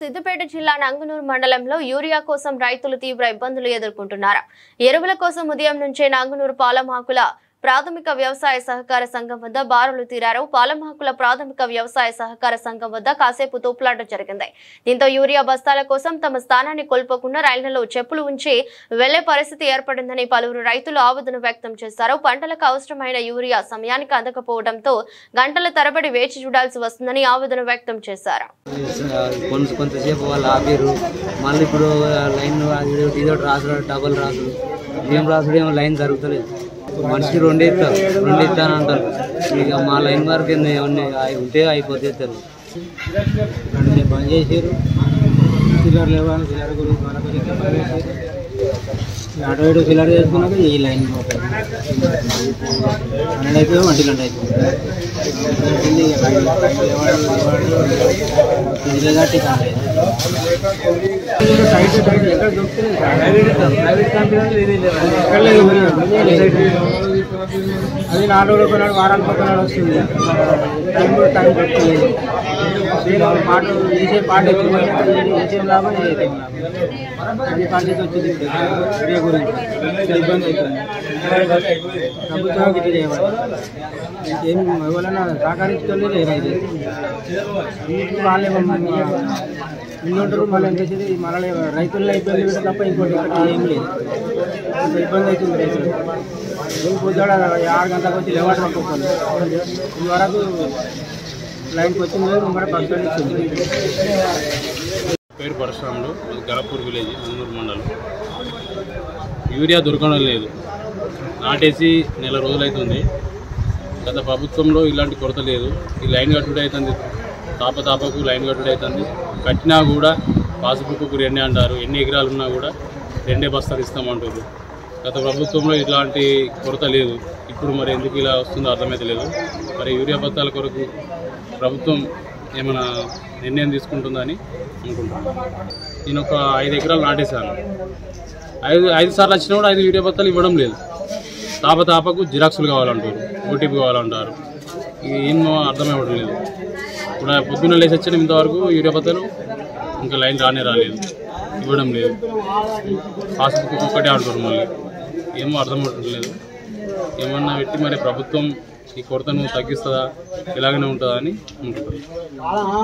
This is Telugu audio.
సిద్దిపేట జిల్లా నంగునూరు మండలంలో యూరియా కోసం రైతులు తీవ్ర ఇబ్బందులు ఎదుర్కొంటున్నారు. ఎరువుల కోసం ఉదయం నుంచే నంగునూరు పాలమాకుల ప్రాథమిక వ్యవసాయ సహకార సంఘం వద్ద బారులు తీరారు. పాలమాకుల ప్రాథమిక వ్యవసాయ సహకార సంఘం వద్ద కాసేపు తోపులాట జరిగింది. దీంతో యూరియా బస్తాల కోసం తమ స్థానాన్ని కోల్పోకుండా రైళ్లలో చెప్పులు ఉంచి వెళ్లే పరిస్థితి ఏర్పడిందని పలువురు రైతులు ఆవేదన వ్యక్తం చేశారు. పంటలకు అవసరమైన యూరియా సమయానికి అందకపోవడంతో గంటల తరబడి వేచి చూడాల్సి వస్తుందని ఆవేదన వ్యక్తం చేశారు. కొంతసేపు వాళ్ళు ఆపారు. మళ్ళీ ఇప్పుడు లైన్ ఇదొకటి రాసుడు, డబల్ రాసుడు, ఏం రాసుడు ఏమో లైన్ జరుగుతలేదు. మనిషికి రెండు ఇస్తాను అంటారు. ఇక మా లైన్ వరకు ఏమన్నా ఉంటే అయిపోతే ఇస్తారు. బంద్ చేసారు. సిల్లర్ లేవని సిల్లర్ గురించి అటు ఇటు సిల్లర్ చేసుకున్నాక ఈ లైన్ పన్నెండు అయిపోయి 1 గంట అయిపోయింది. ఎక్కడ దొరుకుతుంది? ప్రైవేట్ కంపెనీ అది 4 రోజులు కొన్నాడు, వారానికి కొన్నాడు వస్తుంది. టైం పెట్టుకోలేదు. పాట వేసే పాట వేసేం లాభం ఏం లాభం అన్ని పాటలు వచ్చింది. యూరియా గురించి ఇబ్బంది అవుతుంది. ప్రభుత్వం గిట్ల చేయవాలి. ఏం ఎవరైనా సహకరించుకోలేదు. లేరైతే వాళ్ళే ఇల్లు ఉంటారు. మళ్ళీ ఏం చేసేది మళ్ళీ రైతుల్లో ఇబ్బంది పెట్టడం తప్ప ఇంకోటి ఇక్కడ ఏం లేదు. ఇబ్బంది అవుతుంది రైతులు. ఏం పొద్దుడ 6 గంటలకు వచ్చి లేవడం అనుకోవాలి. ఈ వరకు లైన్కి వచ్చింది లేదు. మన పక్కన ఇచ్చింది. పేరు పరశురాములు, గలపూర్ విలేజ్, నంగునూరు మండలం. యూరియా దొరకడం లేదు. నాటేసి నెల రోజులు అవుతుంది. గత ప్రభుత్వంలో ఇలాంటి కొరత లేదు. ఈ లైన్ కట్టుడు అవుతుంది. తాపకు లైన్ కట్టుడు అవుతుంది. కట్టినా కూడా పాస్బుక్కు 2 అంటారు. ఎన్ని ఎకరాలు ఉన్నా కూడా 2 బస్తాలు ఇస్తామంటారు. గత ప్రభుత్వంలో ఇలాంటి కొరత లేదు. ఇప్పుడు మరి ఎందుకు ఇలా వస్తుందో అర్థమైతే లేదు. మరి యూరియా బస్తాల కొరకు ప్రభుత్వం ఏమైనా నిర్ణయం తీసుకుంటుందని అనుకుంటున్నాను. నేను ఒక 5 ఎకరాలు నాటేశాను. 5 సార్లు వచ్చినా కూడా 5 యూరియా బస్తాలు ఇవ్వడం లేదు. తాపకు జిరాక్సులు కావాలంటారు, ఓటీపీ కావాలంటారు. ఏమో అర్థమవ్వడం లేదు. ఇప్పుడు పొద్దున్న లేచి వచ్చిన ఇంతవరకు యూరియా బస్తాలు ఇంకా లైన్ రాలేదు, ఇవ్వడం లేదు. పాస్బుక్ ఒక్కటే అంటారు. మళ్ళీ ఏమో అర్థమవడం లేదు. ఏమన్నా పెట్టి మరి ప్రభుత్వం ఈ కొరతను తగ్గిస్తుందా, ఇలాగనే ఉంటుందా అని అనుకుంటున్నాను.